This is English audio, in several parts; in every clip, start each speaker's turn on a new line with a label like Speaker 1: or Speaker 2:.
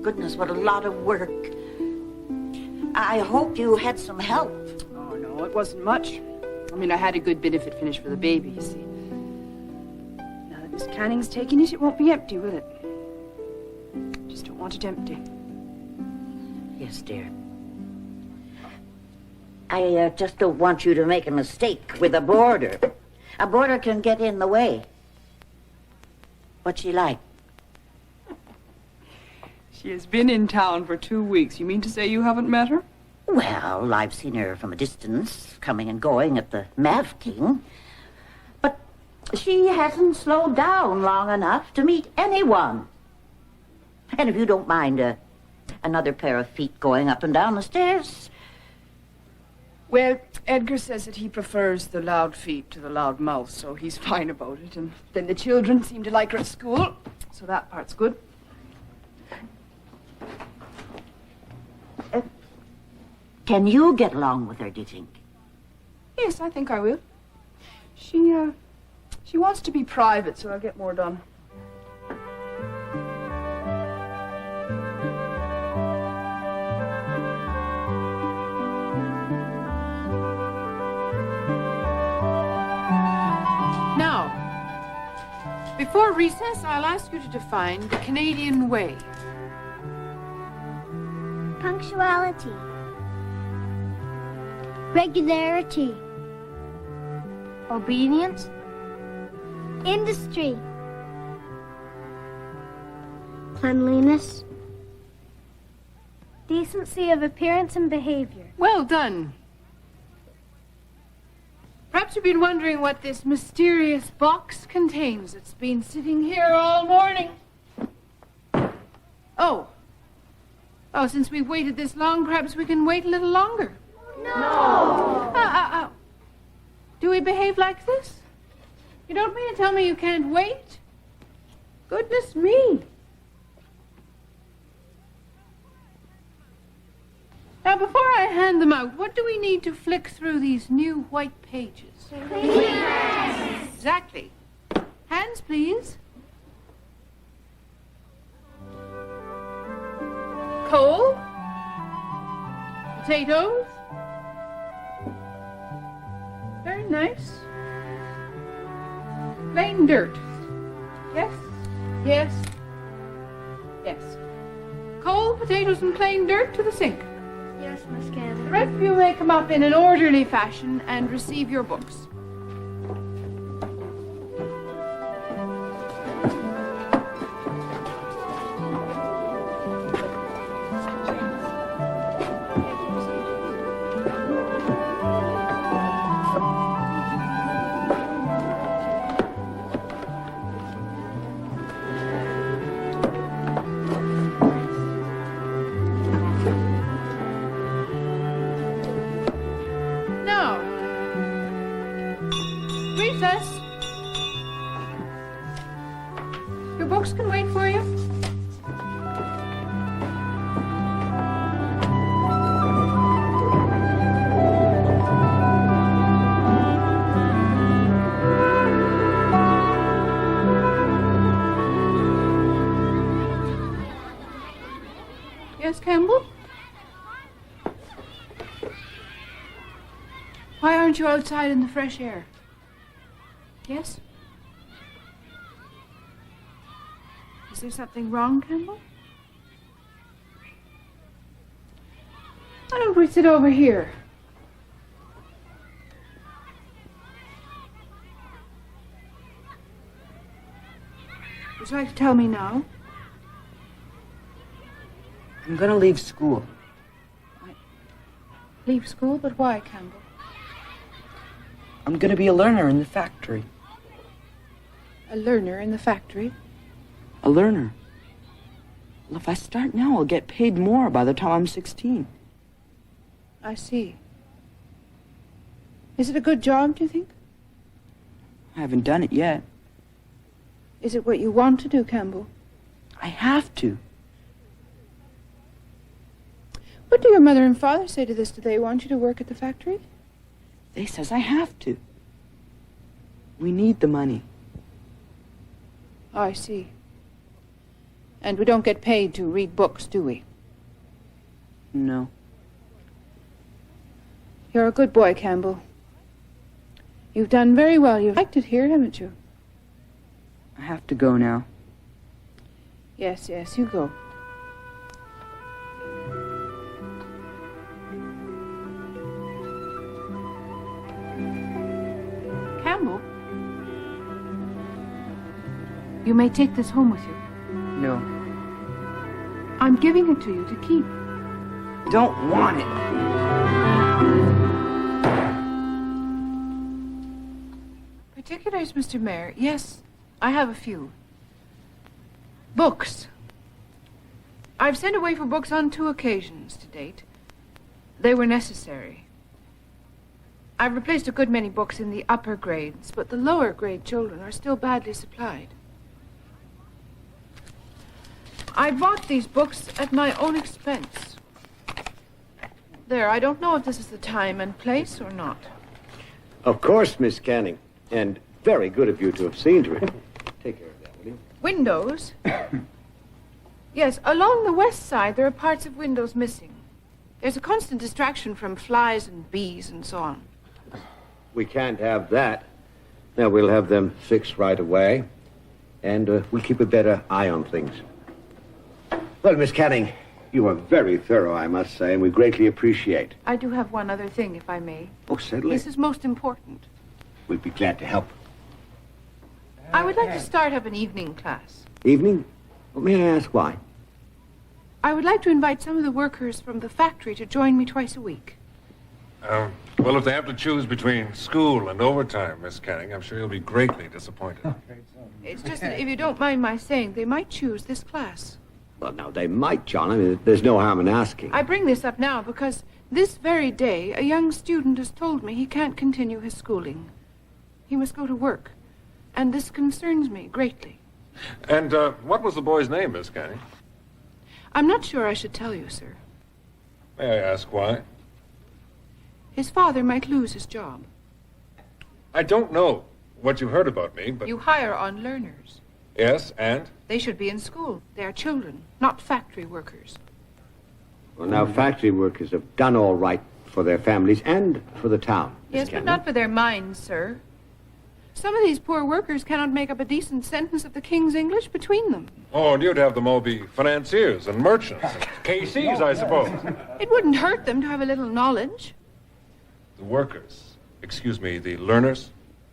Speaker 1: goodness, what a lot of work. I hope you had some help.
Speaker 2: Oh, no, it wasn't much. I mean, I had a good bit of it finished for the baby, you see. Now that Miss Canning's taking it, it won't be empty, will it? Just don't want it empty.
Speaker 1: Yes, dear. I just don't want you to make a mistake with a boarder. A boarder can get in the way. What's she like?
Speaker 2: She has been in town for 2 weeks. You mean to say you haven't met her?
Speaker 1: Well, I've seen her from a distance, coming and going at the Mav King. But she hasn't slowed down long enough to meet anyone. And if you don't mind another pair of feet going up and down the stairs...
Speaker 2: Well, Edgar says that he prefers the loud feet to the loud mouth, so he's fine about it. And then the children seem to like her at school, so that part's good.
Speaker 1: Can you get along with her, do you think?
Speaker 2: Yes, I think I will. She wants to be private, so I'll get more done. Now, before recess, I'll ask you to define the Canadian way.
Speaker 3: Punctuality. Regularity. Obedience. Industry. Cleanliness. Decency of appearance and behavior.
Speaker 2: Well done. Perhaps you've been wondering what this mysterious box contains. It's been sitting here all morning. Oh, since we've waited this long, perhaps we can wait a little longer. No! Do we behave like this? You don't mean to tell me you can't wait? Goodness me. Now, before I hand them out, what do we need to flick through these new white pages? Cleaners. Exactly. Hands, please. Coal. Potatoes. Very nice. Plain dirt. Yes? Yes? Yes. Coal, potatoes, and plain dirt to the sink.
Speaker 3: Yes, Miss Cannon.
Speaker 2: The rest of you may come up in an orderly fashion and receive your books. Your books can wait for you. Yes, Campbell? Why aren't you outside in the fresh air? Yes? Is there something wrong, Campbell? Why don't we sit over here? Would you like to tell me now?
Speaker 4: I'm gonna leave school.
Speaker 2: Leave school? But why, Campbell?
Speaker 4: I'm gonna be a learner in the factory.
Speaker 2: A learner in the factory?
Speaker 4: A learner. Well, if I start now, I'll get paid more by the time I'm 16.
Speaker 2: I see. Is it a good job, do you think?
Speaker 4: I haven't done it yet.
Speaker 2: Is it what you want to do, Campbell?
Speaker 4: I have to.
Speaker 2: What do your mother and father say to this? Do they want you to work at the factory?
Speaker 4: They says I have to. We need the money.
Speaker 2: Oh, I see. And we don't get paid to read books, do we?
Speaker 4: No.
Speaker 2: You're a good boy, Campbell. You've done very well. You've liked it here, haven't you?
Speaker 4: I have to go now.
Speaker 2: Yes, yes, you go. Campbell? You may take this home with you.
Speaker 4: No.
Speaker 2: I'm giving it to you to keep.
Speaker 4: Don't want it.
Speaker 2: Particulars, Mr. Mayor? Yes, I have a few. Books. I've sent away for books on 2 occasions to date. They were necessary. I've replaced a good many books in the upper grades, but the lower grade children are still badly supplied. I bought these books at my own expense. There, I don't know if this is the time and place or not.
Speaker 5: Of course, Miss Canning. And very good of you to have seen to it. Take care of that, will you?
Speaker 2: Windows? Yes, along the west side there are parts of windows missing. There's a constant distraction from flies and bees and so on.
Speaker 5: We can't have that. Now, we'll have them fixed right away. And we'll keep a better eye on things. Well, Miss Canning, you are very thorough, I must say, and we greatly appreciate.
Speaker 2: I do have one other thing, if I may.
Speaker 5: Oh, certainly.
Speaker 2: This is most important.
Speaker 5: We'd be glad to help.
Speaker 2: I would like to start up an evening class.
Speaker 5: Evening? Well, may I ask why?
Speaker 2: I would like to invite some of the workers from the factory to join me twice a week.
Speaker 6: Well, if they have to choose between school and overtime, Miss Canning, I'm sure you'll be greatly disappointed.
Speaker 2: It's just that if you don't mind my saying, they might choose this class.
Speaker 5: Well, now, they might, John. I mean, there's no harm in asking.
Speaker 2: I bring this up now because this very day, a young student has told me he can't continue his schooling. He must go to work. And this concerns me greatly.
Speaker 6: And what was the boy's name, Miss Canning?
Speaker 2: I'm not sure I should tell you, sir.
Speaker 6: May I ask why?
Speaker 2: His father might lose his job.
Speaker 6: I don't know what you heard about me, but...
Speaker 2: You hire on learners.
Speaker 6: Yes, and?
Speaker 2: They should be in school. They are children, not factory workers.
Speaker 5: Well, now, factory workers have done all right for their families and for the town. Miss
Speaker 2: Yes, but
Speaker 5: Canning.
Speaker 2: not for their minds, sir. Some of these poor workers cannot make up a decent sentence of the King's English between them.
Speaker 6: Oh, and you'd have them all be financiers and merchants and KCs, I suppose.
Speaker 2: It wouldn't hurt them to have a little knowledge.
Speaker 6: The workers, the learners,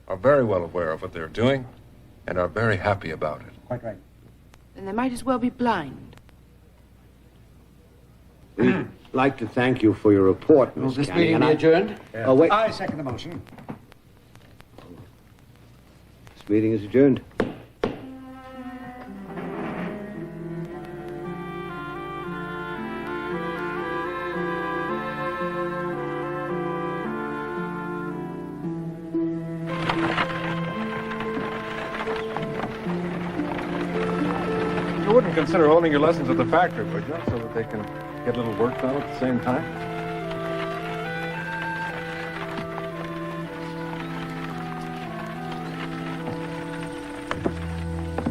Speaker 6: are very well aware of what they're doing and are very happy about it.
Speaker 7: Quite right.
Speaker 2: Then they might as well be blind.
Speaker 5: We'd like to thank you for your report,
Speaker 7: Will
Speaker 5: Miss
Speaker 7: this
Speaker 5: Canning.
Speaker 7: meeting
Speaker 5: and
Speaker 7: be adjourned?
Speaker 5: Oh, wait.
Speaker 7: I second the motion.
Speaker 5: This meeting is adjourned.
Speaker 6: You wouldn't consider holding your lessons at the factory, would you? So that they can get a little work done at the same time?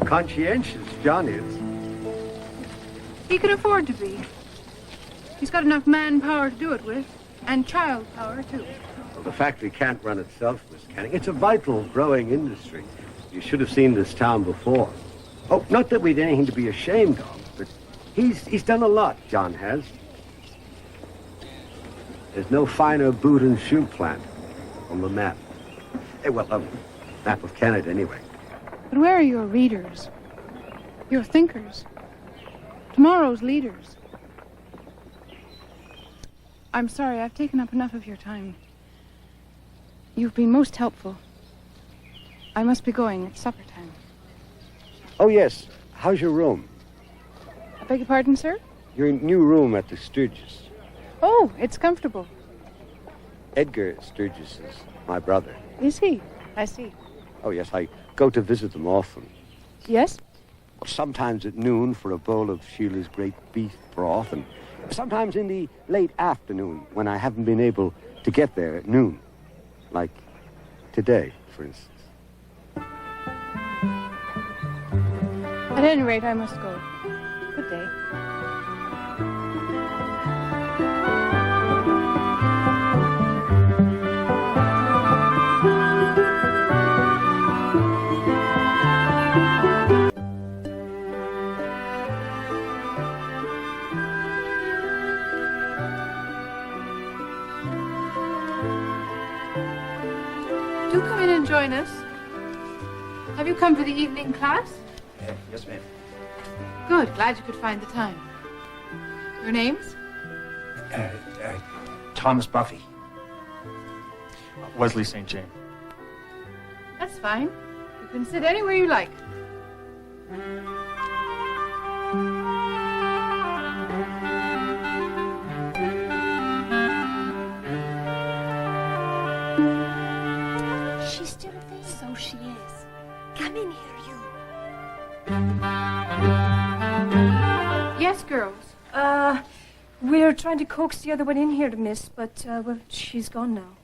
Speaker 5: Conscientious, John is.
Speaker 2: He can afford to be. He's got enough manpower to do it with, and child power, too.
Speaker 5: Well, the factory can't run itself, Miss Canning. It's a vital, growing industry. You should have seen this town before. Oh, not that we'd anything to be ashamed of, but he's done a lot, John has. There's no finer boot and shoe plant on the map. Map of Canada, anyway.
Speaker 2: But where are your readers? Your thinkers? Tomorrow's leaders? I'm sorry, I've taken up enough of your time. You've been most helpful. I must be going. It's supper time.
Speaker 5: Oh, yes. How's your room?
Speaker 2: I beg your pardon, sir?
Speaker 5: Your new room at the Sturgis.
Speaker 2: Oh, it's comfortable.
Speaker 5: Edgar Sturgis is my brother.
Speaker 2: Is he? I see.
Speaker 5: Oh, yes, I go to visit them often.
Speaker 2: Yes?
Speaker 5: Sometimes at noon for a bowl of Sheila's great beef broth, and sometimes in the late afternoon when I haven't been able to get there at noon. Like today, for instance.
Speaker 2: At any rate, I must go.
Speaker 7: today.
Speaker 2: Do come in and join us. Have you come for the evening class?
Speaker 5: Yes, ma'am.
Speaker 2: Good. Glad you could find the time. Your names?
Speaker 8: Thomas Buffy. Wesley St. James.
Speaker 2: That's fine. You can sit anywhere you like.
Speaker 9: She's still there. So she is. Come in here, you.
Speaker 2: Yes, girls.
Speaker 7: We're trying to coax the other one in here, miss, but, well, she's gone now.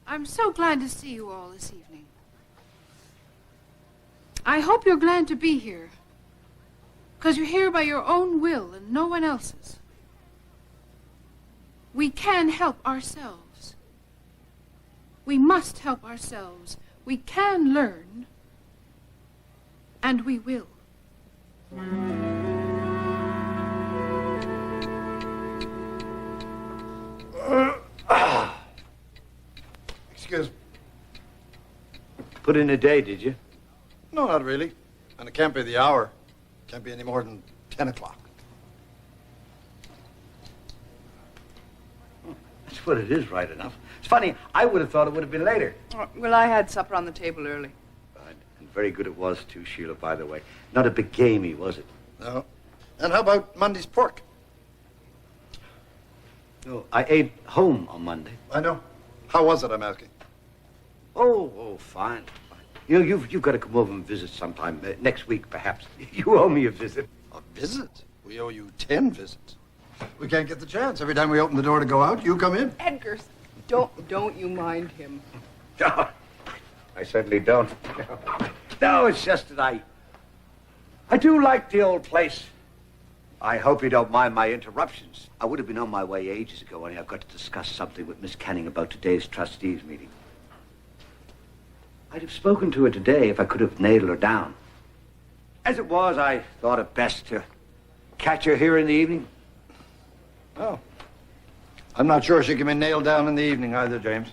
Speaker 2: I'm so glad to see you all this evening. I hope you're glad to be here. Because you're here by your own will and no one else's. We can help ourselves. We must help ourselves. We can learn. And we will.
Speaker 10: Excuse me.
Speaker 5: Put in a day, did you?
Speaker 10: No, not really. And it can't be the hour. Can't be any more than 10 o'clock.
Speaker 5: That's what it is, right enough. It's funny, I would have thought it would have been later.
Speaker 4: Well, I had supper on the table early.
Speaker 5: And very good it was, too, Sheila, by the way. Not a big gamey, was it?
Speaker 10: No. And how about Monday's pork?
Speaker 5: No, I ate home on Monday.
Speaker 10: I know. How was it, I'm asking?
Speaker 5: Oh, fine. You know, you've got to come over and visit sometime. Next week, perhaps. You owe me a visit.
Speaker 10: A visit? We owe you 10 visits. We can't get the chance. Every time we open the door to go out, you come in.
Speaker 4: Edgar, don't you mind him.
Speaker 5: No, I certainly don't. No, it's just that I do like the old place. I hope you don't mind my interruptions. I would have been on my way ages ago, only I've got to discuss something with Miss Canning about today's trustees meeting. I'd have spoken to her today if I could have nailed her down. As it was, I thought it best to catch her here in the evening.
Speaker 10: Oh. I'm not sure she can be nailed down in the evening either, James.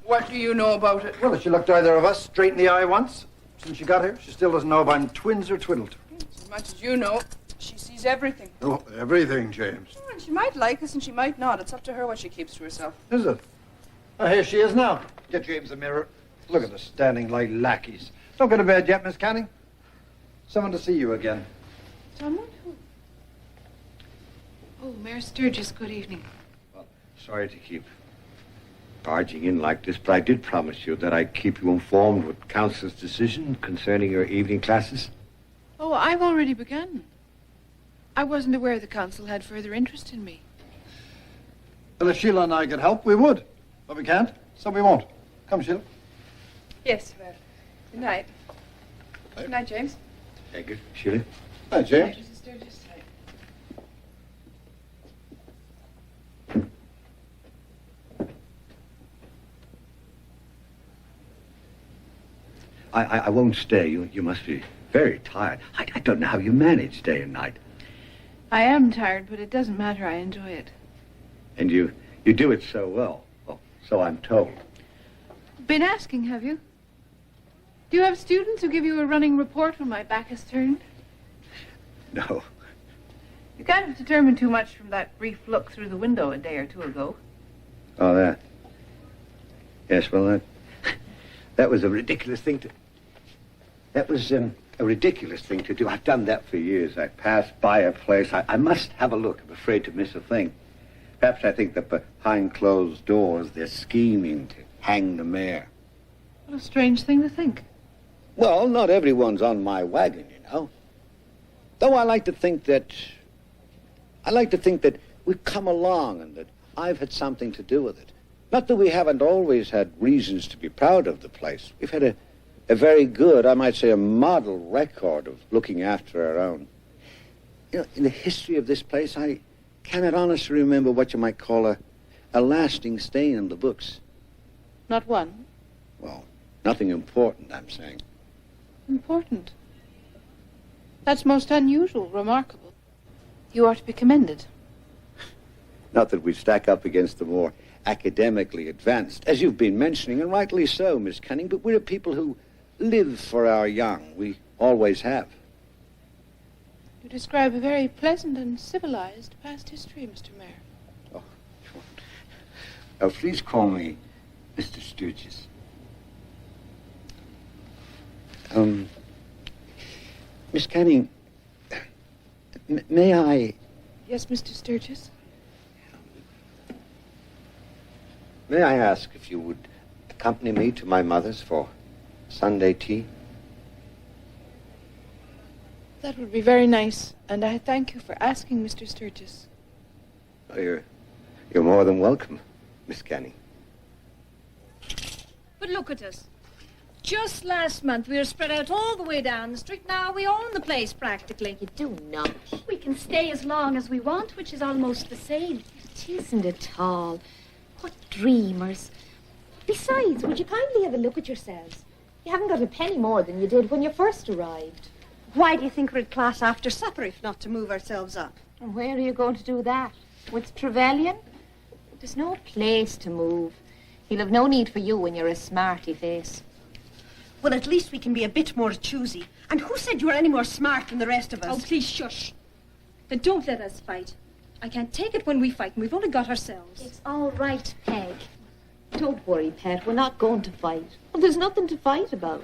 Speaker 4: What do you know about it?
Speaker 10: Well, if she looked either of us straight in the eye once since she got here, she still doesn't know if I'm twins or twiddled.
Speaker 4: As much as you know, she sees everything.
Speaker 10: Oh, everything, James.
Speaker 4: And she might like us and she might not. It's up to her what she keeps to herself.
Speaker 10: Is it? Oh, here she is now. Get James a mirror. Look at us standing like lackeys. Don't go to bed yet, Miss Canning. Someone to see you again.
Speaker 2: Someone who? Oh, Mayor Sturgis, good evening.
Speaker 5: Well, sorry to keep barging in like this, but I did promise you that I'd keep you informed with Council's decision concerning your evening classes.
Speaker 2: Oh, I've already begun. I wasn't aware the council had further interest in me.
Speaker 10: Well, if Sheila and I could help, we would. But we can't, so we won't. Come, Sheila.
Speaker 4: Yes, well, good night. Good night, James.
Speaker 5: Very good. Sheila?
Speaker 10: Hi, James.
Speaker 4: Mrs. Sturgis.
Speaker 5: I won't stay. You must be very tired. I don't know how you manage day and night.
Speaker 2: I am tired, but it doesn't matter. I enjoy it.
Speaker 5: And you do it so well. Well, so I'm told.
Speaker 2: Been asking, have you? Do you have students who give you a running report when my back is turned?
Speaker 5: No.
Speaker 2: You can't have determined too much from that brief look through the window a day or two ago.
Speaker 5: Oh, that. Yes, well, that was a ridiculous thing to... That was a ridiculous thing to do. I've done that for years. I pass by a place. I must have a look. I'm afraid to miss a thing. Perhaps I think that behind closed doors they're scheming to hang the mayor.
Speaker 2: What a strange thing to think.
Speaker 5: Well, not everyone's on my wagon, you know. Though I like to think that we've come along and that I've had something to do with it. Not that we haven't always had reasons to be proud of the place. We've had a very good, I might say, a model record of looking after our own. You know, in the history of this place, I cannot honestly remember what you might call a lasting stain on the books.
Speaker 2: Not one.
Speaker 5: Well, nothing important, I'm saying.
Speaker 2: Important. That's most unusual, remarkable. You are to be commended.
Speaker 5: Not that we stack up against the more academically advanced, as you've been mentioning, and rightly so, Miss Canning, but we're a people who live for our young. We always have.
Speaker 2: You describe a very pleasant and civilized past history, Mr. Mayor.
Speaker 5: Oh, please call me Mr. Sturgis. Miss Canning, may I...
Speaker 2: Yes, Mr. Sturgis?
Speaker 5: May I ask if you would accompany me to my mother's for Sunday tea?
Speaker 2: That would be very nice, and I thank you for asking, Mr. Sturgis.
Speaker 5: Oh, you're more than welcome, Miss Canning.
Speaker 7: But look at us. Just last month, we were spread out all the way down the street. Now we own the place, practically.
Speaker 8: You do not.
Speaker 3: We can stay as long as we want, which is almost the same.
Speaker 8: It isn't at all. What dreamers. Besides, would you kindly have a look at yourselves? You haven't got a penny more than you did when you first arrived.
Speaker 9: Why do you think we're at class after supper if not to move ourselves up?
Speaker 8: And where are you going to do that? With Trevelyan? There's no place to move. He'll have no need for you when you're a smarty face.
Speaker 9: Well, at least we can be a bit more choosy. And who said you were any more smart than the rest of us?
Speaker 7: Oh, please shush. Then don't let us fight. I can't take it when we fight, and we've only got ourselves.
Speaker 8: It's all right, Peg. Don't worry, Pet. We're not going to fight. Well, there's nothing to fight about.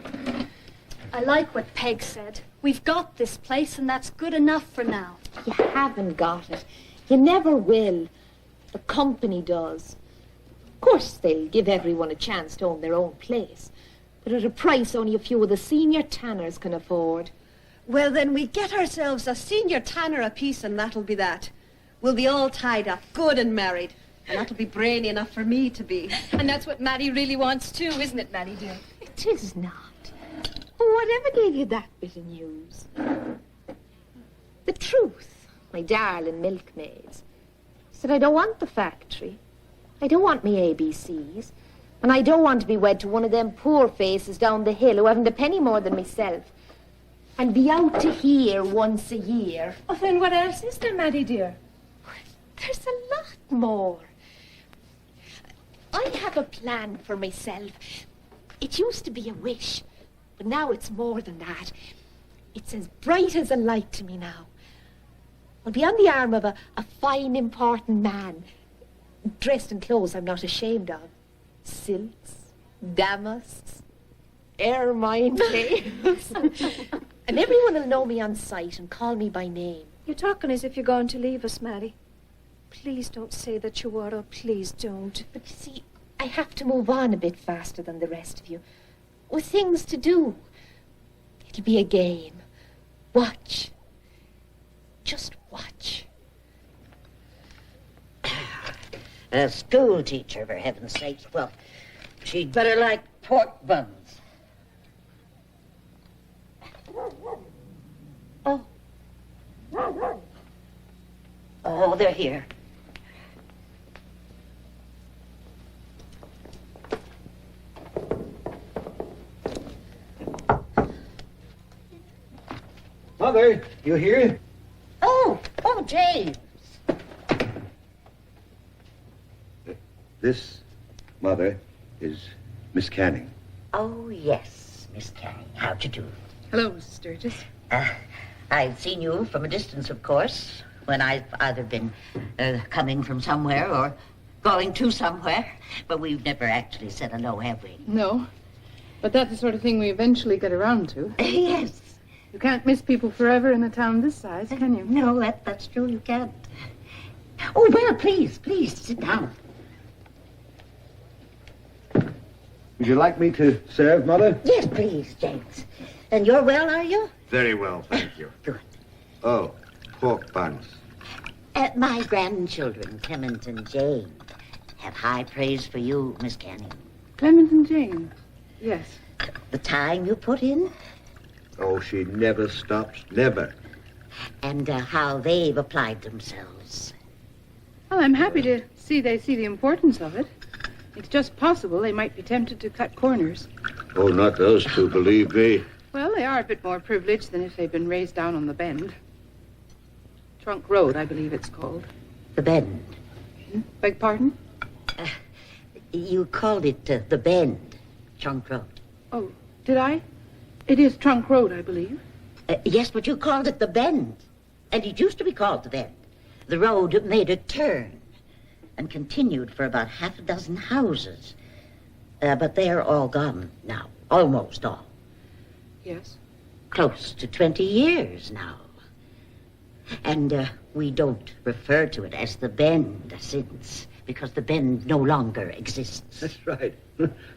Speaker 3: I like what Peg said. We've got this place, and that's good enough for now.
Speaker 8: You haven't got it. You never will. The company does. Of course, they'll give everyone a chance to own their own place, but at a price only a few of the senior tanners can afford.
Speaker 9: Well, then we get ourselves a senior tanner apiece, and that'll be that. We'll be all tied up, good and married. And that'll be brainy enough for me to be.
Speaker 7: And that's what Maddie really wants too, isn't it, Maddie dear?
Speaker 8: It is not. Oh, whatever gave you that bit of news? The truth, my darling milkmaids, said I don't want the factory. I don't want me ABCs. And I don't want to be wed to one of them poor faces down the hill who haven't a penny more than myself. And be out to here once a year.
Speaker 7: Oh, then what else is there, Maddie dear?
Speaker 8: There's a lot more. I have a plan for myself. It used to be a wish, but now it's more than that. It's as bright as a light to me now. I'll be on the arm of a fine, important man, dressed in clothes I'm not ashamed of. Silks, damasks, ermine veils. And everyone will know me on sight and call me by name.
Speaker 7: You're talking as if you're going to leave us, Maddie. Please don't say that you are, or please don't.
Speaker 8: But you see, I have to move on a bit faster than the rest of you. With things to do. It'll be a game. Watch. Just watch.
Speaker 1: A school teacher, for heaven's sakes. Well, she'd better like pork buns. Oh. Oh, they're here.
Speaker 5: Mother, you here?
Speaker 1: Oh, James.
Speaker 5: This, Mother, is Miss Canning.
Speaker 1: Oh, yes, Miss Canning. How'd you do?
Speaker 2: Hello, Mr. Sturgis.
Speaker 1: I've seen you from a distance, of course, when I've either been coming from somewhere or going to somewhere, but we've never actually said hello, have we?
Speaker 2: No, but that's the sort of thing we eventually get around to.
Speaker 1: Yes.
Speaker 2: You can't miss people forever in a town this size, can you?
Speaker 1: No, that's true, you can't. Oh, well, please, sit down.
Speaker 5: Would you like me to serve, Mother?
Speaker 1: Yes, please, James. And you're well, are you?
Speaker 5: Very well, thank you.
Speaker 1: Good.
Speaker 5: Oh, pork buns.
Speaker 1: My grandchildren, Clement and Jane, have high praise for you, Miss Canning.
Speaker 2: Clement and Jane. Yes.
Speaker 1: The time you put in.
Speaker 5: Oh, she never stops, never.
Speaker 1: and how they've applied themselves.
Speaker 2: Well, I'm happy to see they see the importance of it. It's just possible they might be tempted to cut corners.
Speaker 5: Oh, not those two, believe me.
Speaker 2: Well, they are a bit more privileged than if they'd been raised down on the bend. Trunk Road, I believe it's called.
Speaker 1: The Bend.
Speaker 2: Beg pardon?
Speaker 1: You called it the Bend, Trunk Road.
Speaker 2: Oh, did I? It is Trunk Road, I believe.
Speaker 1: Yes, but you called it the Bend. And it used to be called the Bend. The road made a turn and continued for about half a dozen houses. But they're all gone now. Almost all.
Speaker 2: Yes.
Speaker 1: Close to 20 years now. And we don't refer to it as the Bend since, because the Bend no longer exists.
Speaker 5: That's right.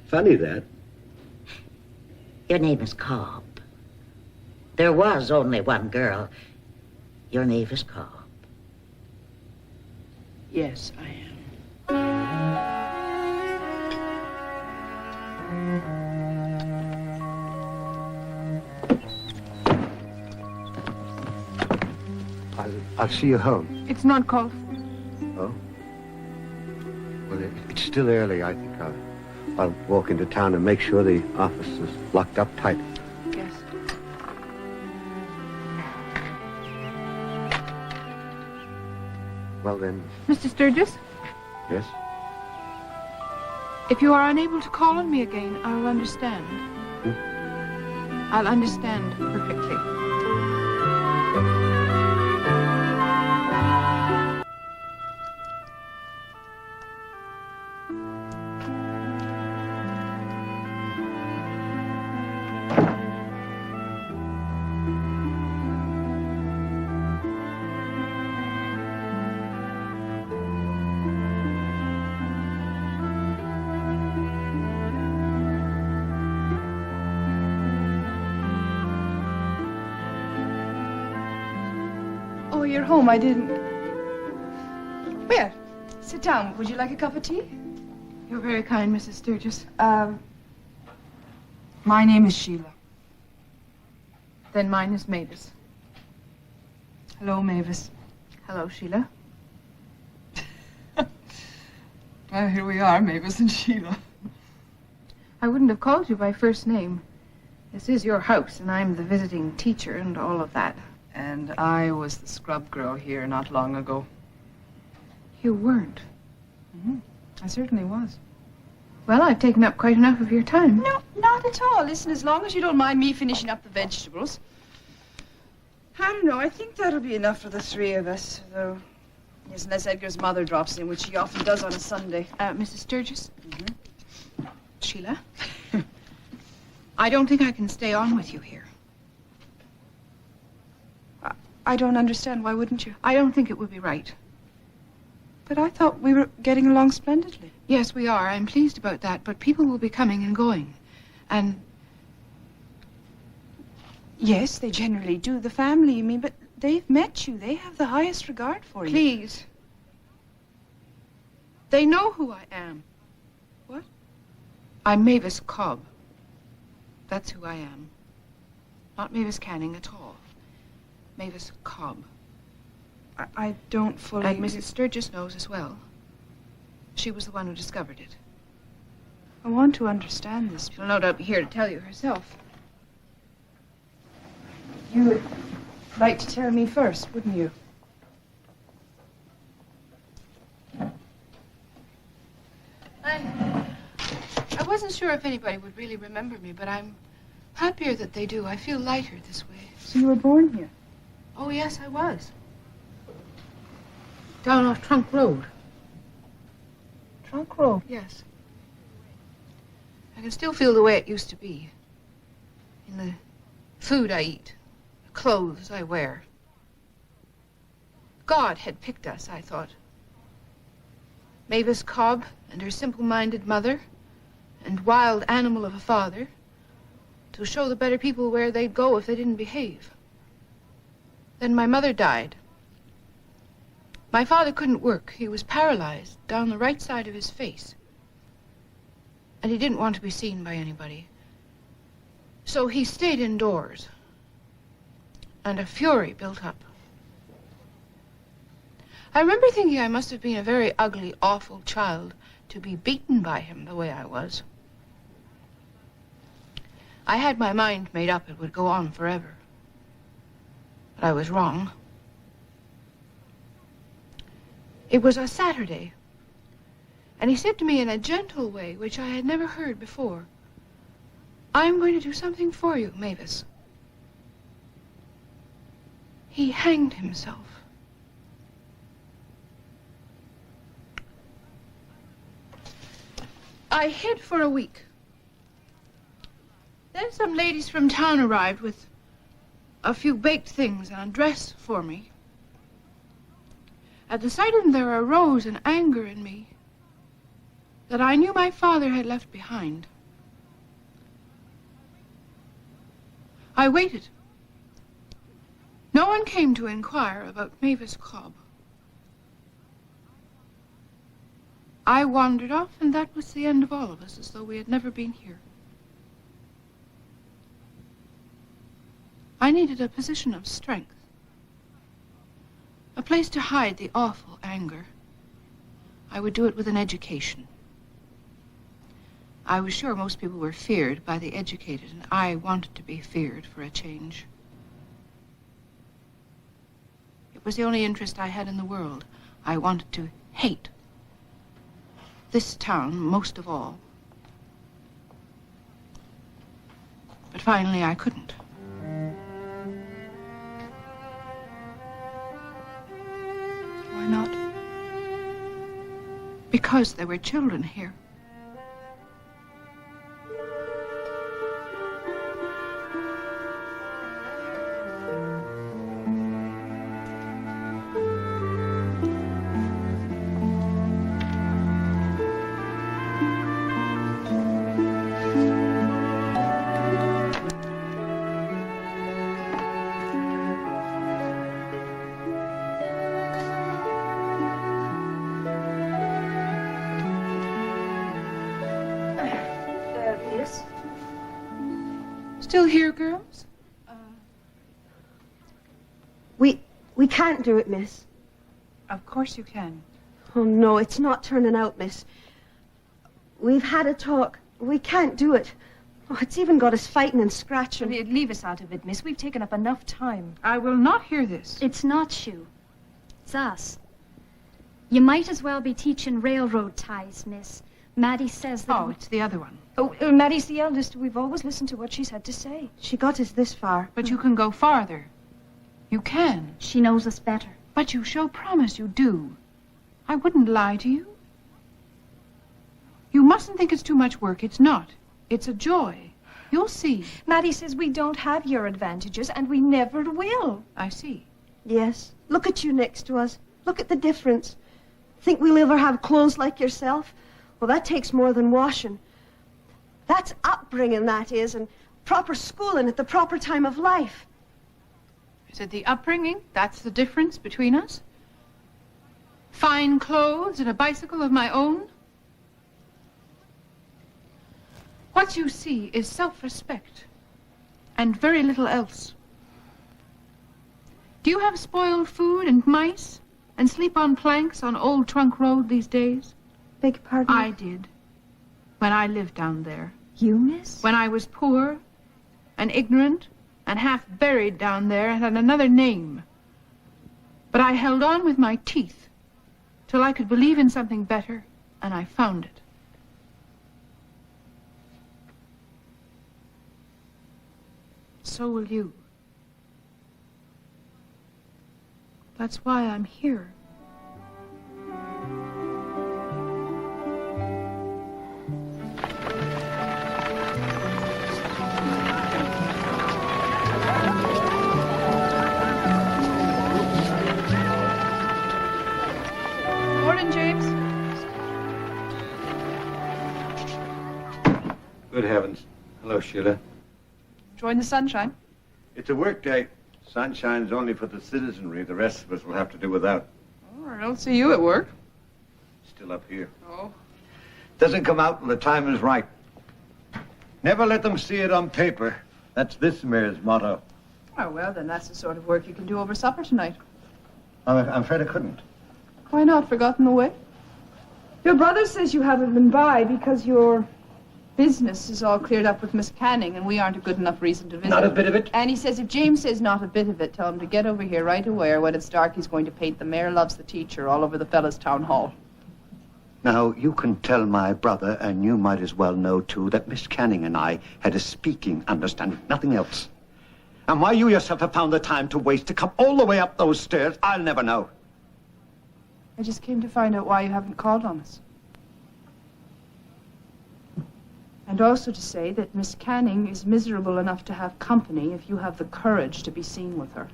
Speaker 5: Funny that.
Speaker 1: Your name is Cobb. There was only one girl. Your name is Cobb.
Speaker 2: Yes, I am.
Speaker 5: I'll see you home.
Speaker 2: It's not called.
Speaker 5: Oh? Well, it's still early. I think I'll walk into town and make sure the office is locked up tight.
Speaker 2: Yes.
Speaker 5: Well, then,
Speaker 2: Mr. Sturgis,
Speaker 5: yes?
Speaker 2: if you are unable to call on me again, I will understand. I'll understand perfectly. Oh, you're home. I didn't.
Speaker 11: Well, sit down. Would you like a cup of tea?
Speaker 2: You're very kind, Mrs. Sturgis.
Speaker 11: My name is Sheila.
Speaker 2: Then mine is Mavis.
Speaker 11: Hello, Mavis.
Speaker 2: Hello, Sheila.
Speaker 11: Well, here we are, Mavis and Sheila.
Speaker 2: I wouldn't have called you by first name. This is your house, and I'm the visiting teacher and all of that.
Speaker 11: And I was the scrub girl here not long ago.
Speaker 2: You weren't.
Speaker 11: Mm-hmm. I certainly was.
Speaker 2: Well, I've taken up quite enough of your time.
Speaker 11: No, not at all. Listen, as long as you don't mind me finishing up the vegetables. I don't know. I think that'll be enough for the three of us, though. Yes, unless Edgar's mother drops in, which she often does on a Sunday.
Speaker 2: Mrs. Sturgis? Sheila? I don't think I can stay on with you here.
Speaker 11: I don't understand. Why wouldn't you?
Speaker 2: I don't think it would be right.
Speaker 11: But I thought we were getting along splendidly.
Speaker 2: Yes, we are. I'm pleased about that, but people will be coming and going. And...
Speaker 11: Yes, they generally do. The family, you mean, but they've met you. They have the highest regard for you.
Speaker 2: Please. They know who I am.
Speaker 11: What?
Speaker 2: I'm Mavis Cobb. That's who I am. Not Mavis Canning at all. Mavis Cobb.
Speaker 11: I don't fully...
Speaker 2: And Mrs. Sturgis knows as well. She was the one who discovered it.
Speaker 11: I want to understand this.
Speaker 2: She'll no doubt be here to tell you herself.
Speaker 11: You would like to tell me first, wouldn't you?
Speaker 2: I wasn't sure if anybody would really remember me, but I'm happier that they do. I feel lighter this way.
Speaker 11: So you were born here?
Speaker 2: Oh, yes, I was. Down off Trunk Road.
Speaker 11: Trunk Road?
Speaker 2: Yes. I can still feel the way it used to be. In the food I eat, the clothes I wear. God had picked us, I thought. Mavis Cobb and her simple-minded mother and wild animal of a father to show the better people where they'd go if they didn't behave. Then my mother died. My father couldn't work. He was paralyzed down the right side of his face. And he didn't want to be seen by anybody. So he stayed indoors. and a fury built up. I remember thinking I must have been a very ugly, awful child to be beaten by him the way I was. I had my mind made up it would go on forever. But I was wrong. It was a Saturday, and he said to me in a gentle way, which I had never heard before, "I'm going to do something for you, Mavis." He hanged himself. I hid for a week. Then some ladies from town arrived with a few baked things and a dress for me. At the sight of them, there arose an anger in me that I knew my father had left behind. I waited. No one came to inquire about Mavis Cobb. I wandered off, and that was the end of all of us, as though we had never been here. I needed a position of strength, a place to hide the awful anger. I would do it with an education. I was sure most people were feared by the educated, and I wanted to be feared for a change. It was the only interest I had in the world. I wanted to hate this town most of all. But finally I couldn't. Why not? Because there were children here. Still here, girls?
Speaker 9: We can't do it, miss.
Speaker 2: Of course you can.
Speaker 9: Oh, no, it's not turning out, miss. We've had a talk. We can't do it. Oh, it's even got us fighting and scratching.
Speaker 12: Leave us out of it, miss. We've taken up enough time.
Speaker 2: I will not hear this.
Speaker 3: It's not you. It's us. You might as well be teaching railroad ties, miss. Maddie says that...
Speaker 2: Oh, it's the other one.
Speaker 12: Oh, Maddie's the eldest. We've always listened to what she's had to say.
Speaker 9: She got us this far.
Speaker 2: But you can go farther. You can.
Speaker 3: She knows us better.
Speaker 2: But you show promise you do. I wouldn't lie to you. You mustn't think it's too much work. It's not. It's a joy. You'll see.
Speaker 12: Maddie says we don't have your advantages, and we never will.
Speaker 2: I see.
Speaker 9: Yes. Look at you next to us. Look at the difference. Think we'll ever have clothes like yourself? Well, that takes more than washing. That's upbringing, that is, and proper schooling at the proper time of life.
Speaker 2: Is it the upbringing? That's the difference between us? Fine clothes and a bicycle of my own? What you see is self-respect and very little else. Do you have spoiled food and mice and sleep on planks on Old Trunk Road these days?
Speaker 9: Beg pardon?
Speaker 2: I did. When I lived down there.
Speaker 12: You, miss?
Speaker 2: When I was poor and ignorant and half buried down there and had another name. But I held on with my teeth till I could believe in something better, and I found it. So will you. That's why I'm here.
Speaker 11: Morning, James.
Speaker 5: Good heavens. Hello, Sheila.
Speaker 11: Enjoying the sunshine?
Speaker 5: It's a work day. Sunshine's only for the citizenry. The rest of us will have to do without.
Speaker 11: Oh, I don't see you at work.
Speaker 5: Still up here.
Speaker 11: Oh.
Speaker 5: Doesn't come out till the time is right. Never let them see it on paper. That's this mayor's motto.
Speaker 11: Oh, well, then that's the sort of work you can do over supper tonight.
Speaker 10: I'm afraid I couldn't.
Speaker 11: Why not? Forgotten the way? Your brother says you haven't been by because your business is all cleared up with Miss Canning, and we aren't a good enough reason to visit.
Speaker 10: Not a bit of it?
Speaker 11: And he says if James says not a bit of it, tell him to get over here right away, or when it's dark he's going to paint "The Mayor Loves the Teacher" all over the fellas' town hall.
Speaker 13: Now, you can tell my brother, and you might as well know, too, that Miss Canning and I had a speaking understanding, nothing else. And why you yourself have found the time to waste to come all the way up those stairs, I'll never know.
Speaker 11: I just came to find out why you haven't called on us. And also to say that Miss Canning is miserable enough to have company if you have the courage to be seen with her.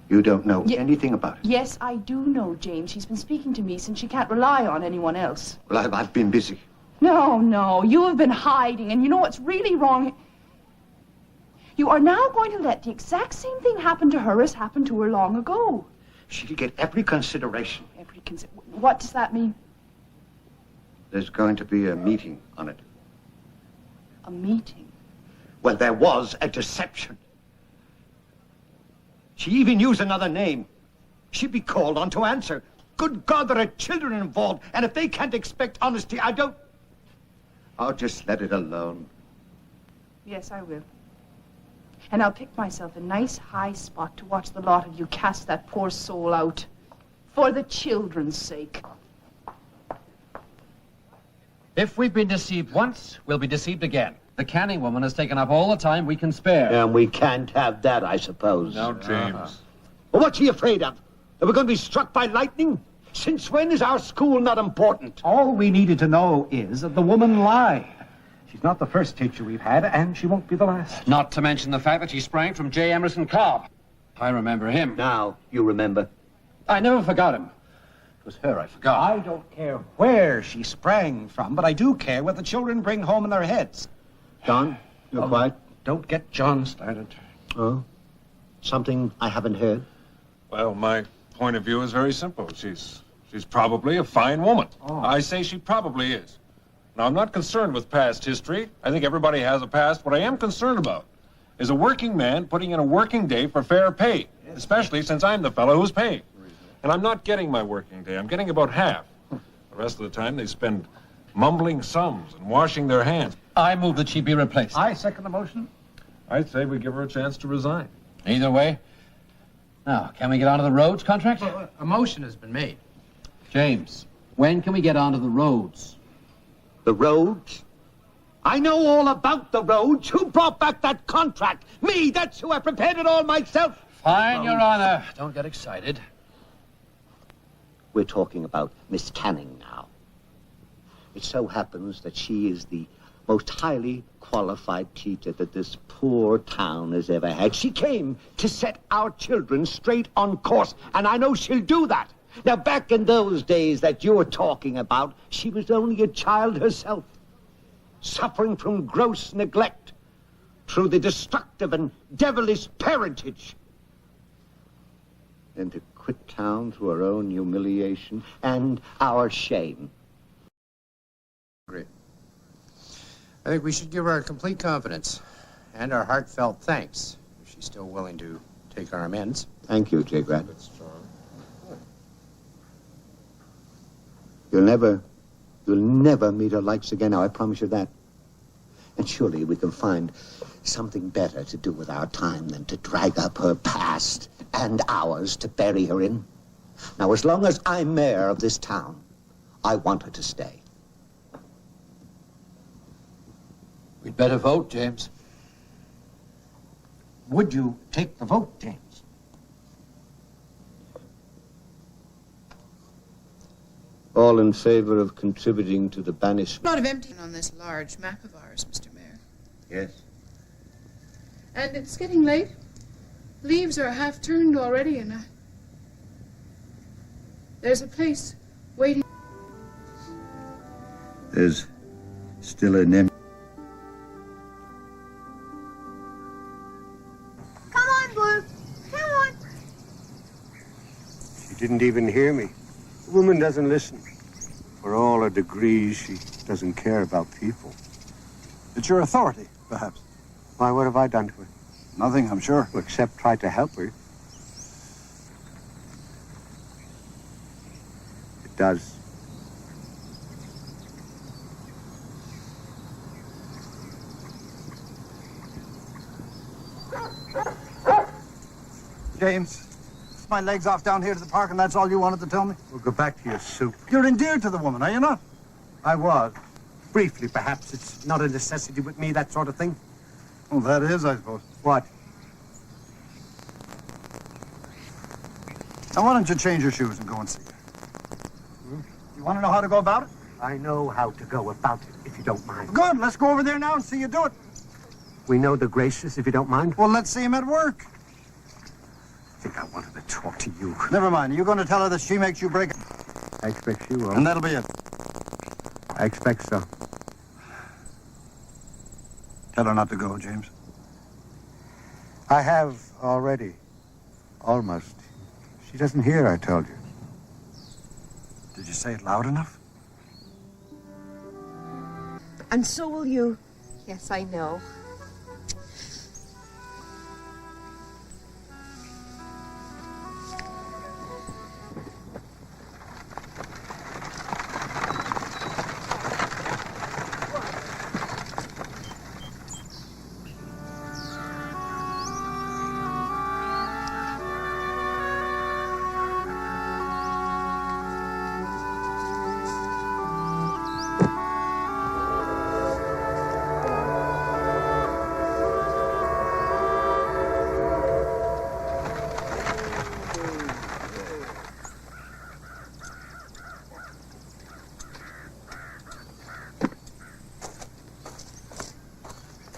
Speaker 13: You don't know anything about it.
Speaker 11: Yes, I do know, James. She's been speaking to me since she can't rely on anyone else.
Speaker 13: Well, I've been busy.
Speaker 11: No, you have been hiding, and you know what's really wrong? You are now going to let the exact same thing happen to her as happened to her long ago.
Speaker 13: She'll get every consideration.
Speaker 11: What does that mean?
Speaker 13: There's going to be a meeting on it.
Speaker 11: A meeting?
Speaker 13: Well, there was a deception. She even used another name. She'd be called on to answer. Good God, there are children involved, and if they can't expect honesty, I'll just let it alone.
Speaker 11: Yes, I will. And I'll pick myself a nice high spot to watch the lot of you cast that poor soul out. For the children's sake.
Speaker 14: If we've been deceived once, we'll be deceived again. The Canning woman has taken up all the time we can spare.
Speaker 5: And we can't have that, I suppose.
Speaker 6: Now, James.
Speaker 5: Well, what's he afraid of? That we're going to be struck by lightning? Since when is our school not important?
Speaker 15: All we needed to know is that the woman lied. She's not the first teacher we've had, and she won't be the last.
Speaker 14: Not to mention the fact that she sprang from J. Emerson Cobb. I remember him.
Speaker 5: Now, you remember.
Speaker 14: I never forgot him. It was her I forgot.
Speaker 15: I don't care where she sprang from, but I do care what the children bring home in their heads.
Speaker 5: John, you're quiet.
Speaker 15: Don't get John started.
Speaker 5: Oh? Something I haven't heard?
Speaker 6: Well, my point of view is very simple. She's probably a fine woman.
Speaker 15: Oh.
Speaker 6: I say she probably is. Now, I'm not concerned with past history. I think everybody has a past. What I am concerned about is a working man putting in a working day for fair pay, especially since I'm the fellow who's paying. And I'm not getting my working day. I'm getting about half. The rest of the time, they spend mumbling sums and washing their hands.
Speaker 14: I move that she be replaced.
Speaker 15: I second the motion.
Speaker 6: I'd say we give her a chance to resign.
Speaker 14: Either way. Now, can we get onto the roads contract?
Speaker 16: A motion has been made.
Speaker 14: James, when can we get onto the roads?
Speaker 13: The roads? I know all about the roads. Who brought back that contract? Me, that's who I prepared it all myself.
Speaker 14: Fine, Your Honor. Don't get excited.
Speaker 13: We're talking about Miss Canning now. It so happens that she is the most highly qualified teacher that this poor town has ever had. She came to set our children straight on course, and I know she'll do that. Now, back in those days that you're talking about, she was only a child herself, suffering from gross neglect through the destructive and devilish parentage. And to quit town through her own humiliation and our shame.
Speaker 16: Great. I think we should give her our complete confidence and our heartfelt thanks if she's still willing to take our amends.
Speaker 13: Thank you, J. Grant. You'll never meet her likes again now, I promise you that. And surely we can find something better to do with our time than to drag up her past and ours to bury her in. Now, as long as I'm mayor of this town, I want her to stay.
Speaker 14: We'd better vote, James.
Speaker 15: Would you take the vote, James?
Speaker 5: All in favor of contributing to the banishment?
Speaker 2: A lot of emptying on this large map of ours, Mr. Mayor.
Speaker 5: Yes.
Speaker 2: And it's getting late. Leaves are half turned already, and there's a place waiting.
Speaker 13: There's still an empty.
Speaker 9: Come on, Blue. Come on.
Speaker 17: She didn't even hear me. The woman doesn't listen. For all her degrees, she doesn't care about people.
Speaker 10: It's your authority, perhaps.
Speaker 17: Why, what have I done to her?
Speaker 10: Nothing, I'm sure.
Speaker 17: Except try to help her. It does.
Speaker 10: James, my leg's off down here to the park, and that's all you wanted to tell me?
Speaker 17: We'll go back to your soup.
Speaker 10: You're endeared to the woman, are you not?
Speaker 17: I was. Briefly, perhaps. It's not a necessity with me, that sort of thing.
Speaker 10: Well, that is, I suppose.
Speaker 17: What?
Speaker 10: Now, why don't you change your shoes and go and see her? You want to know how to go about it?
Speaker 17: I know how to go about it, if you don't mind.
Speaker 10: Good, let's go over there now and see you do it.
Speaker 17: We know the Graces, if you don't mind.
Speaker 10: Well, let's see him at work.
Speaker 17: I think I wanted to talk to you.
Speaker 10: Never mind. Are you going to tell her that she makes you break it?
Speaker 17: I expect you will.
Speaker 10: And that'll be it.
Speaker 17: I expect so.
Speaker 10: Tell her not to go, James.
Speaker 17: I have already. Almost. She doesn't hear, I told you.
Speaker 10: Did you say it loud enough?
Speaker 9: And so will you.
Speaker 8: Yes, I know.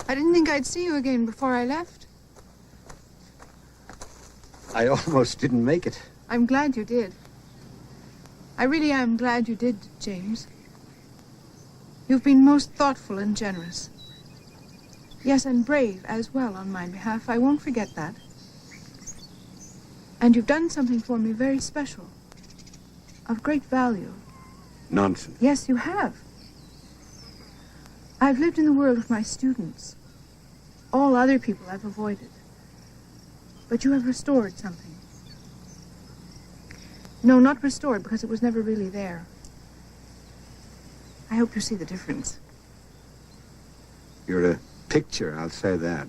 Speaker 2: I didn't think I'd see you again before I left.
Speaker 5: I almost didn't make it.
Speaker 2: I'm glad you did. I really am glad you did, James. You've been most thoughtful and generous. Yes, and brave as well on my behalf. I won't forget that. And you've done something for me very special, of great value.
Speaker 17: Nonsense.
Speaker 2: Yes, you have. I've lived in the world with my students. All other people I've avoided. But you have restored something. No, not restored, because it was never really there. I hope you see the difference.
Speaker 17: You're a picture, I'll say that.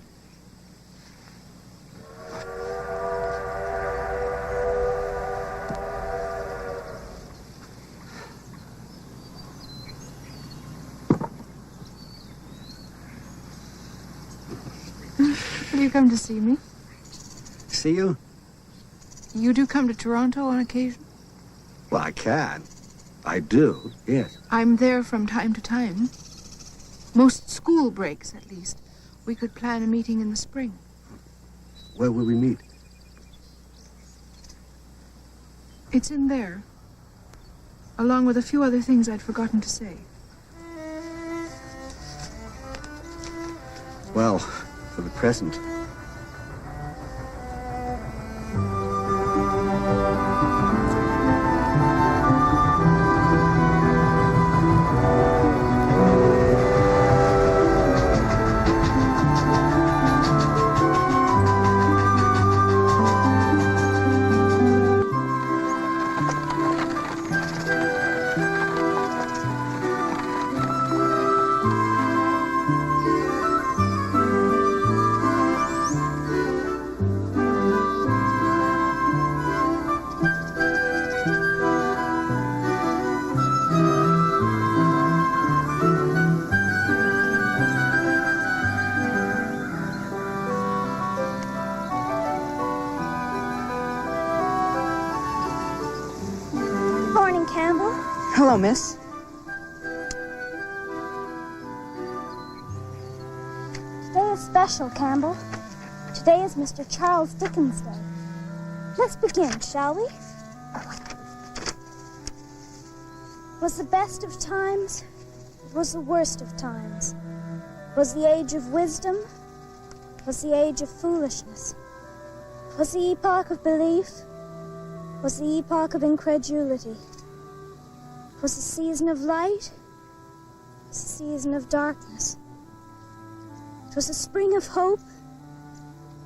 Speaker 2: Will you come to see me?
Speaker 5: See you?
Speaker 2: You do come to Toronto on occasion?
Speaker 5: Well, I can. I do, yes.
Speaker 2: I'm there from time to time. Most school breaks, at least. We could plan a meeting in the spring.
Speaker 5: Where will we meet?
Speaker 2: It's in there, along with a few other things I'd forgotten to say.
Speaker 5: Well, for the present.
Speaker 9: Hello, miss.
Speaker 18: Today is special, Campbell. Today is Mr. Charles Dickens' Day. Let's begin, shall we? Was the best of times, was the worst of times. Was the age of wisdom, was the age of foolishness. Was the epoch of belief, was the epoch of incredulity. Was the season of light, was the season of darkness. 'Twas the spring of hope,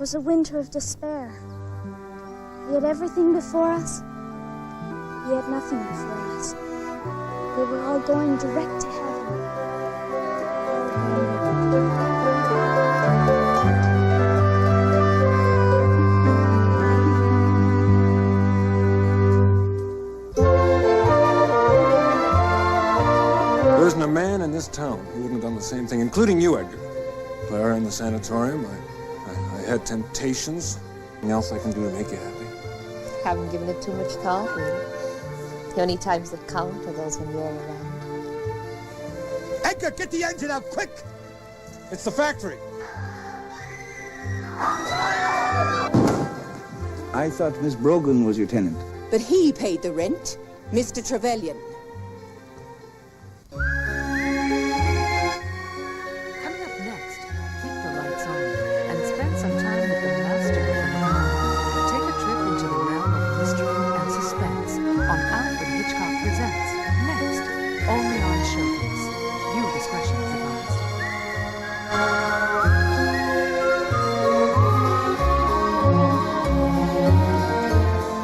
Speaker 18: was a winter of despair. We had everything before us. We had nothing before us. We were all going direct to heaven.
Speaker 6: There isn't a man in this town who wouldn't have done the same thing, including you, Edgar. Clara in the sanatorium. I had temptations. Anything else I can do to make you happy?
Speaker 8: Haven't given it too much thought, really. The only times that count are those when you're around.
Speaker 19: Edgar, get the engine out, quick!
Speaker 6: It's the factory.
Speaker 20: I thought Miss Brogan was your tenant.
Speaker 21: But he paid the rent, Mr. Trevelyan.
Speaker 22: Coming up next, keep the lights on and spend some time with the master of the mind. Take a trip into the realm of mystery and suspense on Alfred Hitchcock Presents. Next, only on Showcase. Viewer discretion is advised.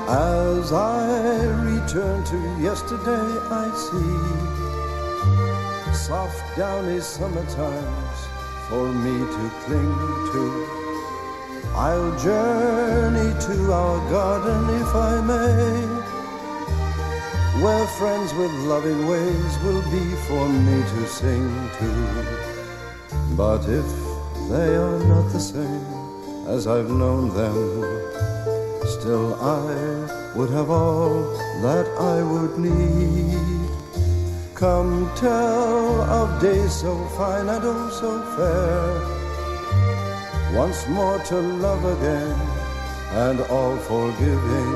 Speaker 23: As I return to yesterday, I see soft downy summer times for me to cling to. I'll journey to our garden if I may, where friends with loving ways will be for me to sing to. But if they are not the same as I've known them, still I would have all that I would need. Come tell of days so fine and oh so fair, once more to love again and all forgiving,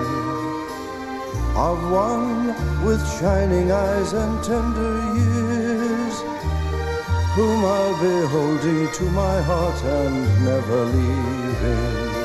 Speaker 23: of one with shining eyes and tender years, whom I'll be holding to my heart and never leaving.